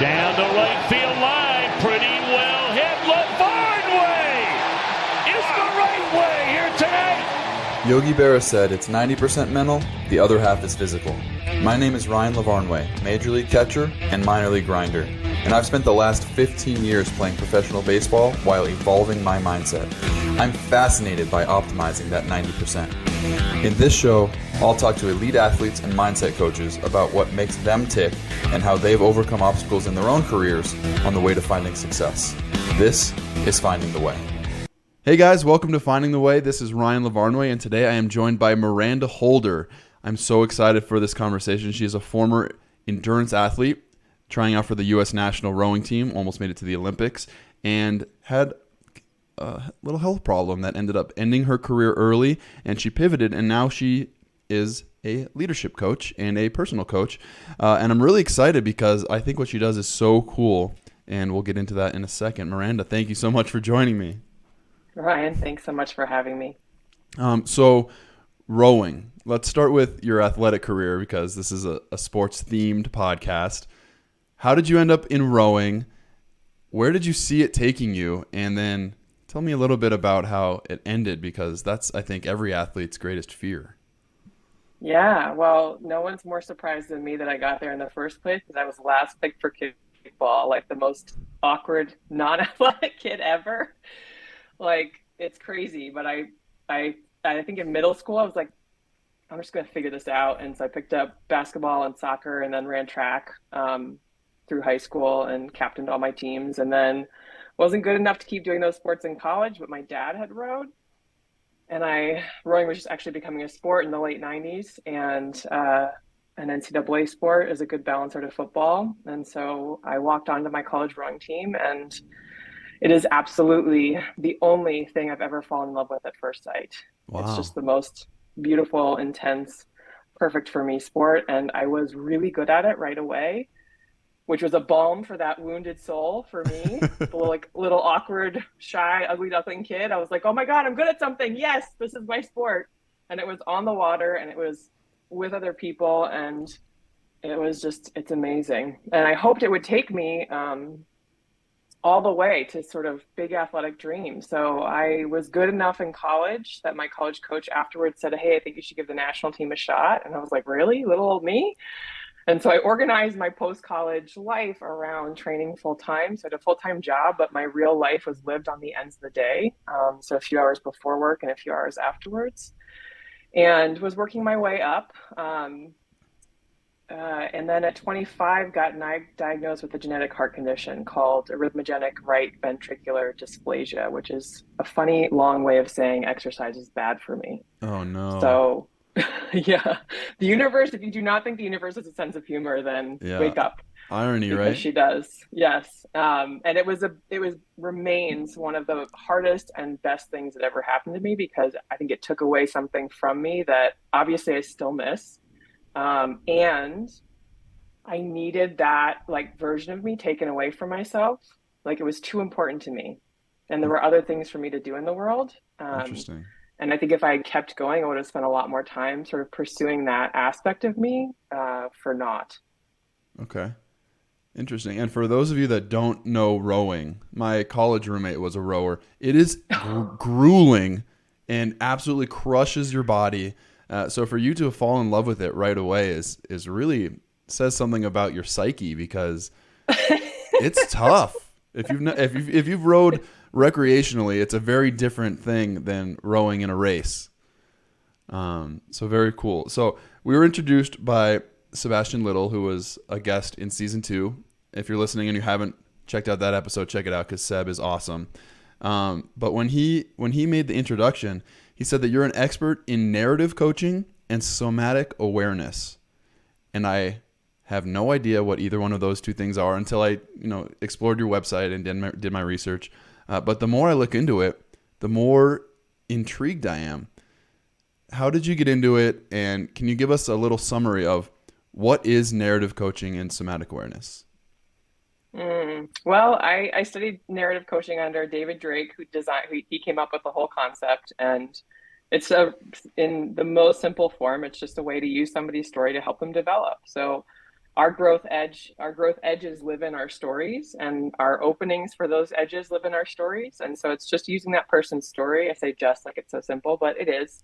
Down the right field line, pretty well hit. LaVarn way is the right way here tonight. Yogi Berra said it's 90% mental, the other half is physical. My name is Ryan LaVarnway, Major League catcher and minor league grinder, and I've spent the last 15 years playing professional baseball while evolving my mindset. I'm fascinated by optimizing that 90%. In this show, I'll talk to elite athletes and mindset coaches about what makes them tick and how they've overcome obstacles in their own careers on the way to finding success. This is Finding the Way. Hey guys, welcome to Finding the Way. This is Ryan LaVarnway, and today I am joined by Miranda Holder. I'm so excited for this conversation. She is a former endurance athlete trying out for the U.S. national rowing team, almost made it to the Olympics, and had a little health problem that ended up ending her career early, and she pivoted, and now she is a leadership coach and a personal coach. And I'm really excited because I think what she does is so cool, and we'll get into that in a second. Miranda, thank you so much for joining me. Ryan, thanks so much for having me. So rowing. Let's start with your athletic career because this is a sports-themed podcast. How did you end up in rowing? Where did you see it taking you? And then tell me a little bit about how it ended, because that's, I think, every athlete's greatest fear. Yeah, well, no one's more surprised than me that I got there in the first place because I was last picked for kickball, like the most awkward, non-athletic kid ever. Like, it's crazy, but I think in middle school I was like, I'm just going to figure this out. And so I picked up basketball and soccer and then ran track through high school and captained all my teams. And then wasn't good enough to keep doing those sports in college, but my dad had rowed. And rowing was just actually becoming a sport in the late 90s. And an NCAA sport is a good balancer to football. And so I walked onto my college rowing team, and it is absolutely the only thing I've ever fallen in love with at first sight. Wow. It's just the most beautiful, intense, perfect for me sport. And I was really good at it right away, which was a balm for that wounded soul for me. The little awkward, shy, ugly duckling kid. I was like, oh my God, I'm good at something. Yes, this is my sport. And it was on the water and it was with other people. And it was just, it's amazing. And I hoped it would take me all the way to sort of big athletic dreams. So I was good enough in college that my college coach afterwards said, hey, I think you should give the national team a shot. And I was like, really? Little old me? And so I organized my post-college life around training full-time. So I had a full-time job, but my real life was lived on the ends of the day. So a few hours before work and a few hours afterwards. And was working my way up. And then at 25, got diagnosed with a genetic heart condition called arrhythmogenic right ventricular dysplasia, which is a funny, long way of saying exercise is bad for me. Oh, no. So, yeah, the universe, if you do not think the universe has a sense of humor, then wake up. Irony, because right? She does, yes. And it remains one of the hardest and best things that ever happened to me, because I think it took away something from me that obviously I still miss. And I needed that version of me taken away from myself. Like, it was too important to me. And there were other things for me to do in the world. Interesting. And I think if I had kept going, I would have spent a lot more time sort of pursuing that aspect of me for naught. Okay. Interesting. And for those of you that don't know rowing, my college roommate was a rower. It is grueling and absolutely crushes your body. So for you to fall in love with it right away is really says something about your psyche, because it's tough. If you've rowed recreationally, it's a very different thing than rowing in a race. So very cool. So we were introduced by Sebastian Little, who was a guest in season 2. If you're listening and you haven't checked out that episode, check it out, because Seb is awesome. But when he made the introduction, he said that you're an expert in narrative coaching and somatic awareness. And I have no idea what either one of those two things are until I, explored your website and did my research. But the more I look into it, the more intrigued I am. How did you get into it? And can you give us a little summary of what is narrative coaching and somatic awareness? Well, I studied narrative coaching under David Drake, he came up with the whole concept, and it's in the most simple form. It's just a way to use somebody's story to help them develop. So our growth edges live in our stories, and our openings for those edges live in our stories. And so it's just using that person's story. I say just like it's so simple, but it is.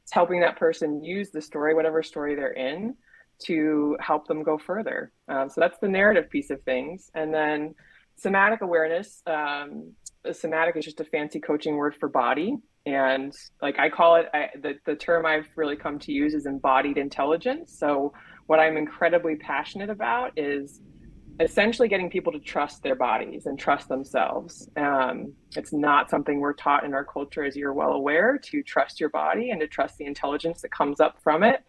It's helping that person use the story, whatever story they're in, to help them go further. So that's the narrative piece of things. And then somatic awareness. Somatic is just a fancy coaching word for body. And like I call it, the term I've really come to use is embodied intelligence. So what I'm incredibly passionate about is essentially getting people to trust their bodies and trust themselves. It's not something we're taught in our culture, as you're well aware, to trust your body and to trust the intelligence that comes up from it.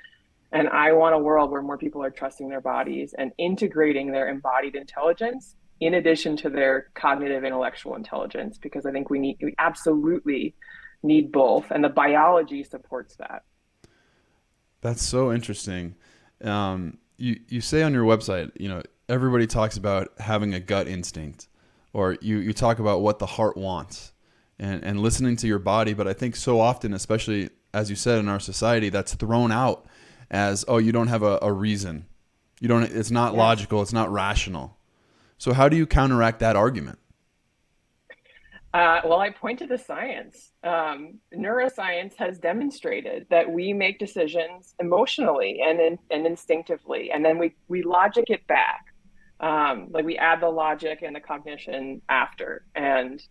And I want a world where more people are trusting their bodies and integrating their embodied intelligence in addition to their cognitive intellectual intelligence, because I think we absolutely need both. And the biology supports that. That's so interesting. You say on your website, everybody talks about having a gut instinct, or you talk about what the heart wants and listening to your body. But I think so often, especially as you said in our society, that's thrown out as, oh, you don't have a reason. It's not logical. It's not rational. So how do you counteract that argument? Well, I point to the science. Neuroscience has demonstrated that we make decisions emotionally and instinctively, and then we logic it back. Like we add the logic and the cognition after. And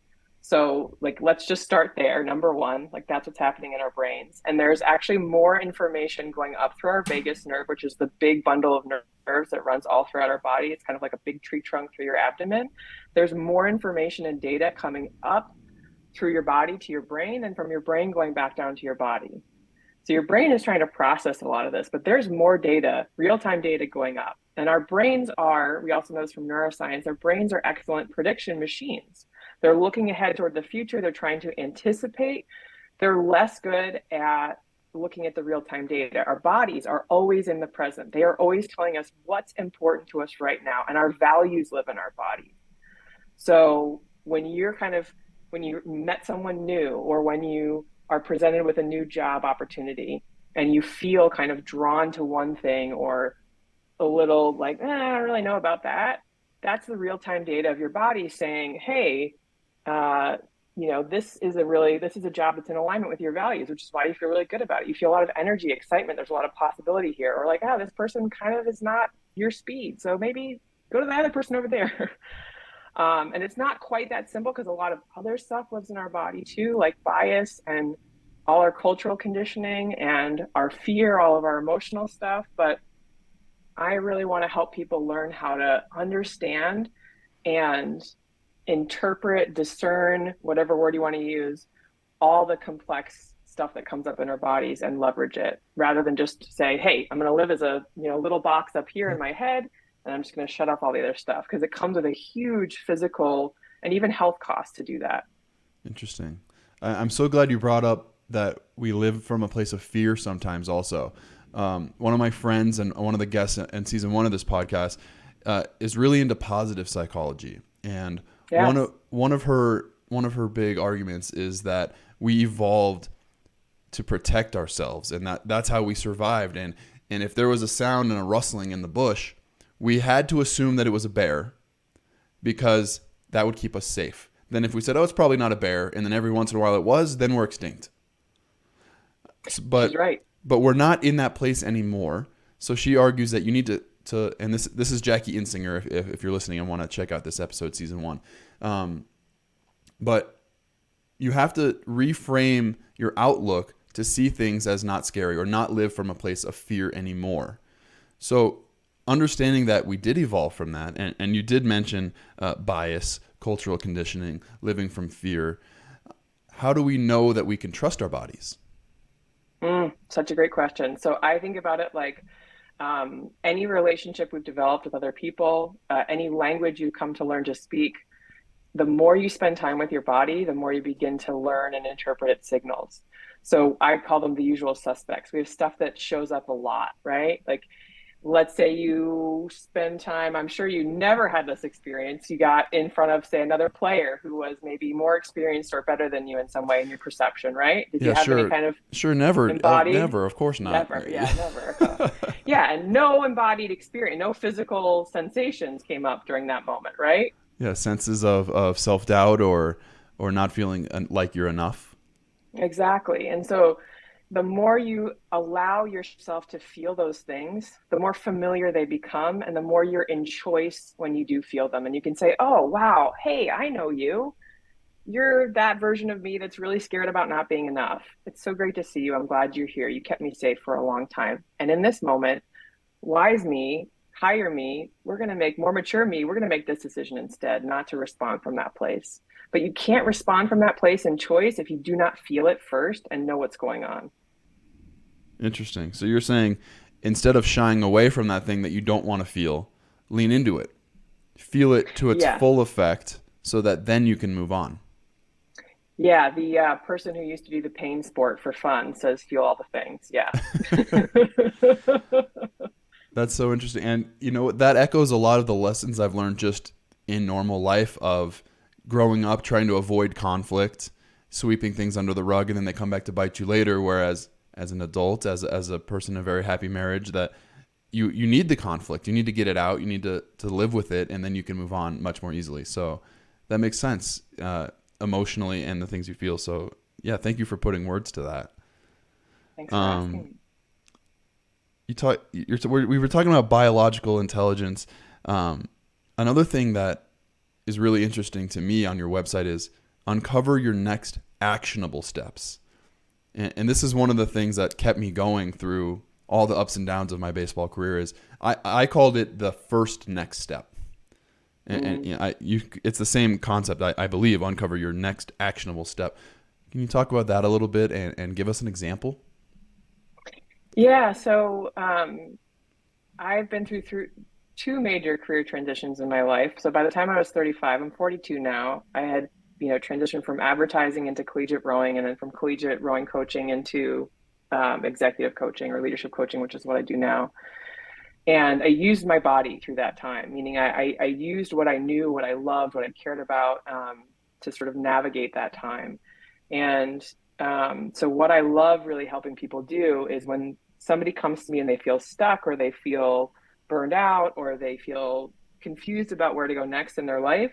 so, like, let's just start there. Number one, like that's what's happening in our brains. And there's actually more information going up through our vagus nerve, which is the big bundle of nerves that runs all throughout our body. It's kind of like a big tree trunk through your abdomen. There's more information and data coming up through your body to your brain, and from your brain going back down to your body. So your brain is trying to process a lot of this, but there's more data, real-time data going up. And our brains we also know this from neuroscience, our brains are excellent prediction machines. They're looking ahead toward the future. They're trying to anticipate. They're less good at looking at the real-time data. Our bodies are always in the present. They are always telling us what's important to us right now, and our values live in our bodies. So when you met someone new, or when you are presented with a new job opportunity and you feel kind of drawn to one thing, or a little like, I don't really know about that. That's the real-time data of your body saying, hey, this is a job that's in alignment with your values, which is why you feel really good about it. You feel a lot of energy, excitement. There's a lot of possibility here. Or like, this person kind of is not your speed. So maybe go to the other person over there. And it's not quite that simple, because a lot of other stuff lives in our body too, like bias and all our cultural conditioning and our fear, all of our emotional stuff. But I really want to help people learn how to understand and interpret, discern, whatever word you want to use, all the complex stuff that comes up in our bodies, and leverage it, rather than just say, hey, I'm going to live as a little box up here in my head, and I'm just going to shut off all the other stuff, because it comes with a huge physical and even health cost to do that. Interesting. I'm so glad you brought up that we live from a place of fear sometimes also. One of my friends and one of the guests in season 1 of this podcast is really into positive psychology. And Yes. one of her big arguments is that we evolved to protect ourselves, and that's how we survived. And if there was a sound and a rustling in the bush, we had to assume that it was a bear, because that would keep us safe. Then if we said, oh, it's probably not a bear, and then every once in a while it was, then we're extinct. But Right. but we're not in that place anymore. So she argues that you need to and this is Jackie Insinger, if you're listening and want to check out this episode, season 1. But you have to reframe your outlook to see things as not scary, or not live from a place of fear anymore. So understanding that we did evolve from that, and you did mention bias, cultural conditioning, living from fear. How do we know that we can trust our bodies? Such a great question. So I think about it like any relationship we've developed with other people, any language you come to learn to speak, the more you spend time with your body, the more you begin to learn and interpret its signals. So I call them the usual suspects. We have stuff that shows up a lot, right? Like let's say you spend time, I'm sure you never had this experience. You got in front of, say, another player who was maybe more experienced or better than you in some way in your perception, right? Did you Yeah, have any sure. kind of Sure, never. embodied? Never, of course not. Never. Yeah, never. Okay. Yeah, and no embodied experience, no physical sensations came up during that moment, right? Yeah, senses of self-doubt or not feeling like you're enough. Exactly. And so the more you allow yourself to feel those things, the more familiar they become, and the more you're in choice when you do feel them. And you can say, oh, wow, hey, I know you. You're that version of me that's really scared about not being enough. It's so great to see you. I'm glad you're here. You kept me safe for a long time. And in this moment, wise me, higher me, we're going to make more mature me, we're going to make this decision instead, not to respond from that place. But you can't respond from that place in choice if you do not feel it first and know what's going on. Interesting. So you're saying instead of shying away from that thing that you don't want to feel, lean into it. Feel it to its Yeah. full effect so that then you can move on. Yeah. The person who used to do the pain sport for fun says feel all the things. Yeah. That's so interesting. And you know that echoes a lot of the lessons I've learned just in normal life of growing up trying to avoid conflict, sweeping things under the rug and then they come back to bite you later, whereas as an adult, as a person in a very happy marriage, that you need the conflict. You need to get it out. You need to live with it, and then you can move on much more easily. So that makes sense emotionally and the things you feel. So yeah, thank you for putting words to that. Thanks for Um, asking. we were talking about biological intelligence. Um, Another thing that is really interesting to me on your website is uncover your next actionable steps. And this is one of the things that kept me going through all the ups and downs of my baseball career is I called it the first next step. And Mm. you know, it's the same concept, I believe, uncover your next actionable step. Can you talk about that a little bit and give us an example? Yeah. So I've been through two major career transitions in my life. So by the time I was 35, I'm 42 now. I had, transitioned from advertising into collegiate rowing, and then from collegiate rowing coaching into executive coaching or leadership coaching, which is what I do now. And I used my body through that time, meaning I used what I knew, what I loved, what I cared about, to sort of navigate that time. And so, what I love really helping people do is when somebody comes to me and they feel stuck or they feel burned out or they feel confused about where to go next in their life,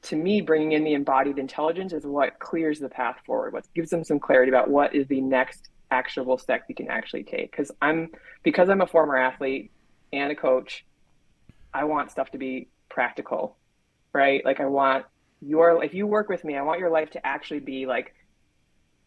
to me, bringing in the embodied intelligence is what clears the path forward, what gives them some clarity about what is the next actionable step you can actually take. Because I'm a former athlete and a coach, I want stuff to be practical, right? Like I want if you work with me, I want your life to actually be like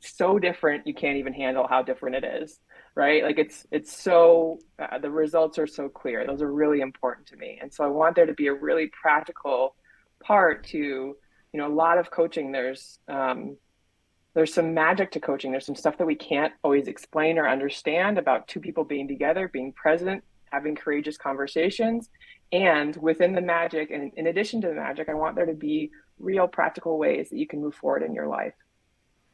so different you can't even handle how different it is, right? Like it's so the results are so clear. Those are really important to me, and so I want there to be a really practical part to, a lot of coaching. There's some magic to coaching. There's some stuff that we can't always explain or understand about two people being together, being present, having courageous conversations. And within the magic, and in addition to the magic, I want there to be real practical ways that you can move forward in your life.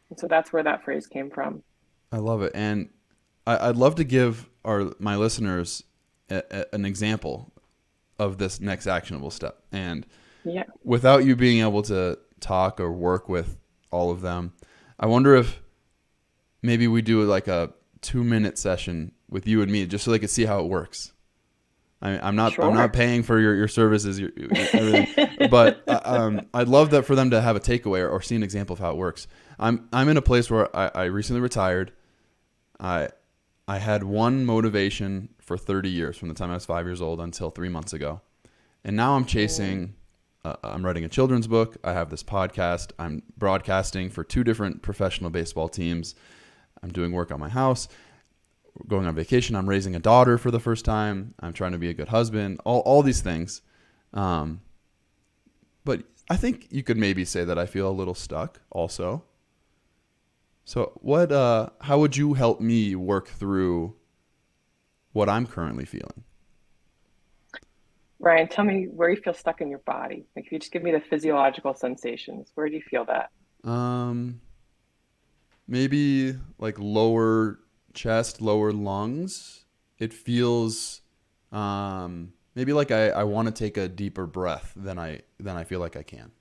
And so that's where that phrase came from. I love it. And I'd love to give my listeners an example of this next actionable step. And Yeah, without you being able to talk or work with all of them, I wonder if maybe we do like a 2-minute session with you and me just so they could see how it works. I'm not sure. paying for your services, everything, but I'd love that for them to have a takeaway or see an example of how it works. I'm in a place where I recently retired. I I had one motivation for 30 years from the time I was 5 years old until 3 months ago, and now I'm Mm. chasing. I'm writing a children's book. I have this podcast. I'm broadcasting for 2 different professional baseball teams. I'm doing work on my house. Going on vacation. I'm raising a daughter for the first time. I'm trying to be a good husband. All these things. Um, but I think you could maybe say that I feel a little stuck also. So how would you help me work through what I'm currently feeling? Ryan, tell me where you feel stuck in your body. Like, if you just give me the physiological sensations, where do you feel that? Um, Maybe like lower chest, lower lungs. It feels. Maybe like I want to take a deeper breath than I feel like I can.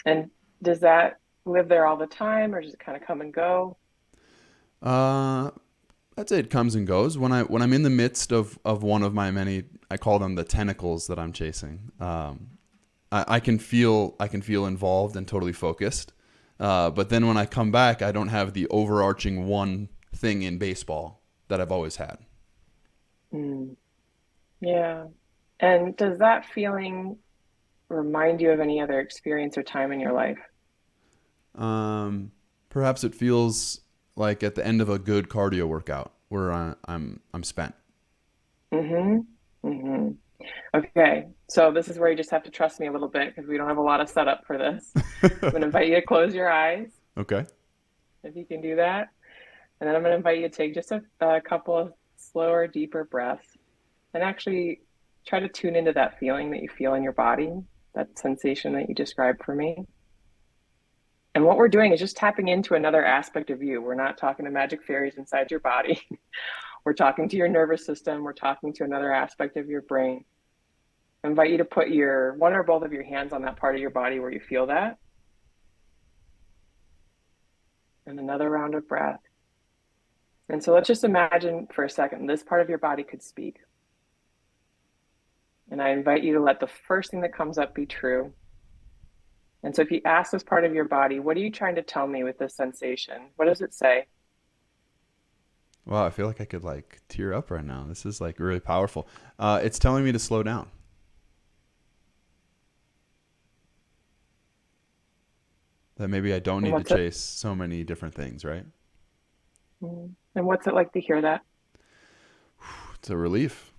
And does that live there all the time, or does it kind of come and go? Uh, I'd say it comes and goes. When I'm in the midst of one of my many, I call them the tentacles that I'm chasing. I can feel involved and totally focused. But then when I come back, I don't have the overarching one thing in baseball that I've always had. Mm, yeah. And does that feeling remind you of any other experience or time in your life? Um, Perhaps it feels like at the end of a good cardio workout where I'm spent. Mm-hmm. Mm-hmm. Okay. So this is where you just have to trust me a little bit because we don't have a lot of setup for this. I'm going to invite you to close your eyes Okay. if you can do that. And then I'm going to invite you to take just a couple of slower, deeper breaths and actually try to tune into that feeling that you feel in your body, that sensation that you described for me. And what we're doing is just tapping into another aspect of you. We're not talking to magic fairies inside your body. We're talking to your nervous system. We're talking to another aspect of your brain. I invite you to put your one or both of your hands on that part of your body where you feel that. And another round of breath. And so let's just imagine for a second this part of your body could speak. And I invite you to let the first thing that comes up be true. And so if you ask this part of your body, what are you trying to tell me with this sensation? What does it say? Wow, I feel like I could like tear up right now. This is like really powerful. It's telling me to slow down. That maybe I don't And need to what's it chase so many different things, right? and what's it like to hear that? It's a relief.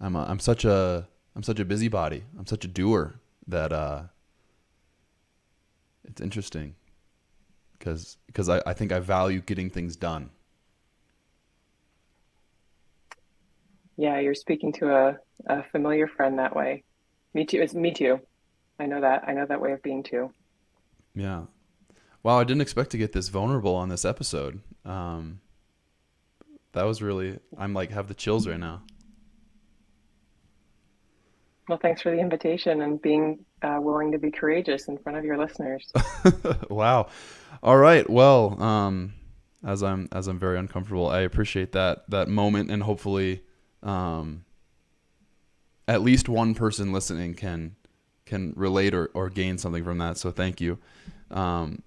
I'm such a busybody. I'm such a doer that it's interesting because I think I value getting things done. Yeah, you're speaking to a familiar friend that way. Me too. It's me too. I know that. I know that way of being too. Yeah. Wow, I didn't expect to get this vulnerable on this episode. That was really I'm like have the chills right now. Well, thanks for the invitation and being willing to be courageous in front of your listeners. Wow. All right. Well, as I'm very uncomfortable, I appreciate that moment, and hopefully, um, at least one person listening can relate or gain something from that. So thank you. Um,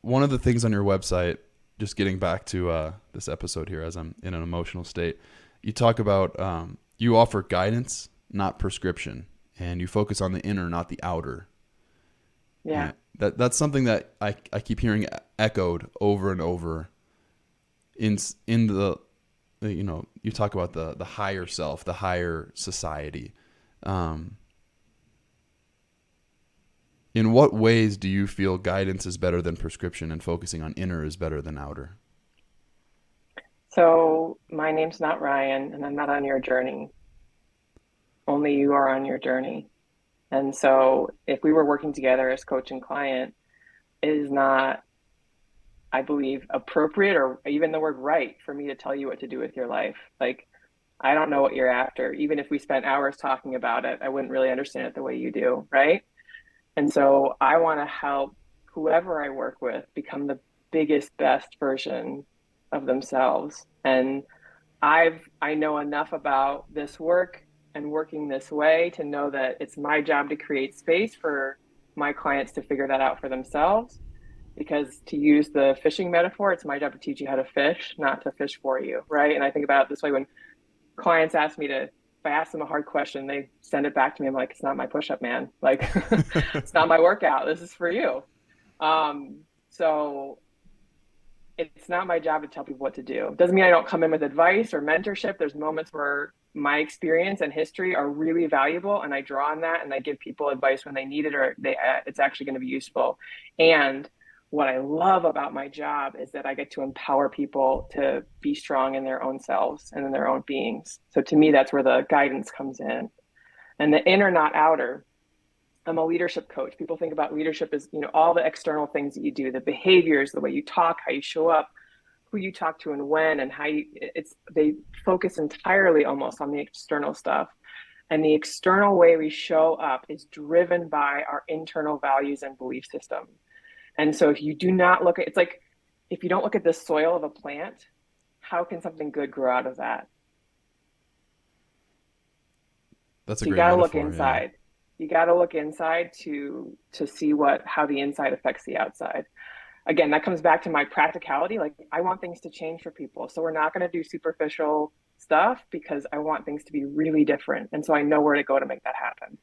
One of the things on your website, just getting back to this episode here, as I'm in an emotional state, you talk about you offer guidance, not prescription, and you focus on the inner, not the outer. Yeah. And that's something that I keep hearing echoed over and over in you talk about the higher self, the higher society. Um, in what ways do you feel guidance is better than prescription and focusing on inner is better than outer? So my name's not Ryan, and I'm not on your journey. Only you are on your journey. And so if we were working together as coach and client, it is not, I believe, appropriate or even the word right for me to tell you what to do with your life. Like, I don't know what you're after. Even if we spent hours talking about it, I wouldn't really understand it the way you do, right? And so I want to help whoever I work with become the biggest, best version of themselves. And I know enough about this work and working this way to know that it's my job to create space for my clients to figure that out for themselves. Because to use the fishing metaphor, it's my job to teach you how to fish, not to fish for you, right? And I think about it this way when clients ask me to, if I ask them a hard question, they send it back to me. I'm like, it's not my push up, man. Like, it's not my workout. This is for you. So it's not my job to tell people what to do. It doesn't mean I don't come in with advice or mentorship. There's moments where my experience and history are really valuable, and I draw on that and I give people advice when they need it or it's actually going to be useful. And what I love about my job is that I get to empower people to be strong in their own selves and in their own beings. So to me, that's where the guidance comes in. And the inner, not outer. I'm a leadership coach. People think about leadership as, all the external things that you do, the behaviors, the way you talk, how you show up. who you talk to and when and how they focus entirely almost on the external stuff. And the external way we show up is driven by our internal values and belief system. And so if you do not look at, it's like, if you don't look at the soil of a plant, how can something good grow out of that? That's a So great you got to metaphor, look inside. Yeah. You got to look inside to see how the inside affects the outside. Again, that comes back to my practicality. Like, I want things to change for people. So we're not going to do superficial stuff because I want things to be really different. And so I know where to go to make that happen.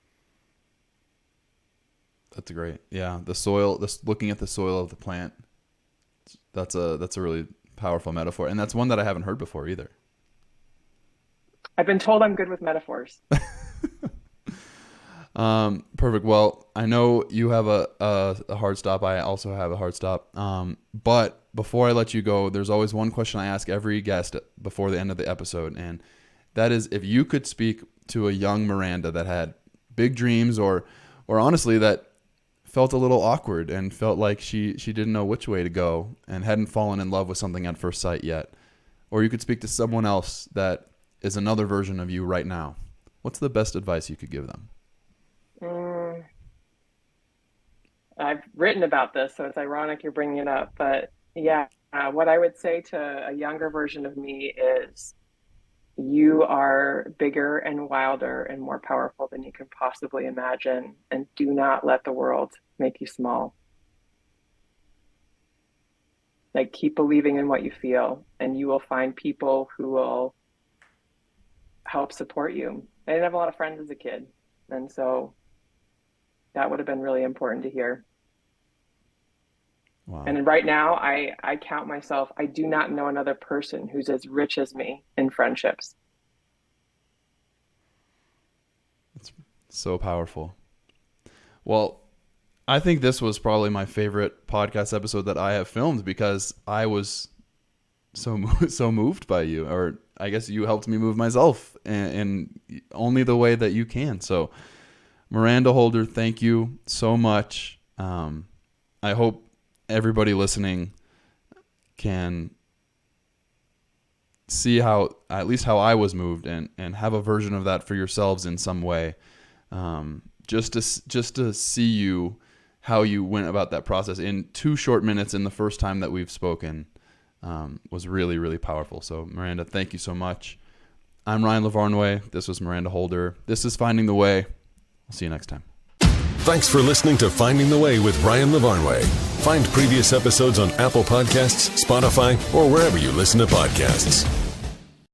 That's great. Yeah. The soil, looking at the soil of the plant. That's a really powerful metaphor. And that's one that I haven't heard before either. I've been told I'm good with metaphors. Perfect. Well, I know you have a hard stop. I also have a hard stop. But before I let you go, there's always one question I ask every guest before the end of the episode. And that is, if you could speak to a young Miranda that had big dreams or honestly that felt a little awkward and felt like she didn't know which way to go and hadn't fallen in love with something at first sight yet, or you could speak to someone else that is another version of you right now, what's the best advice you could give them? I've written about this, so it's ironic you're bringing it up. But yeah, what I would say to a younger version of me is you are bigger and wilder and more powerful than you can possibly imagine. And do not let the world make you small. Like, keep believing in what you feel, and you will find people who will help support you. I didn't have a lot of friends as a kid. And so that would have been really important to hear. Wow. And right now, I count myself, I do not know another person who's as rich as me in friendships. It's so powerful. Well, I think this was probably my favorite podcast episode that I have filmed because I was so moved by you, or I guess you helped me move myself in only the way that you can. So Miranda Holder, thank you so much. I hope everybody listening can see at least how I was moved and have a version of that for yourselves in some way. Just to see you, how you went about that process in 2 short minutes in the first time that we've spoken, was really, really powerful. So Miranda, thank you so much. I'm Ryan Lavarnway. This was Miranda Holder. This is Finding the Way. I'll see you next time. Thanks for listening to Finding the Way with Ryan Lavarnway. Find previous episodes on Apple Podcasts, Spotify, or wherever you listen to podcasts.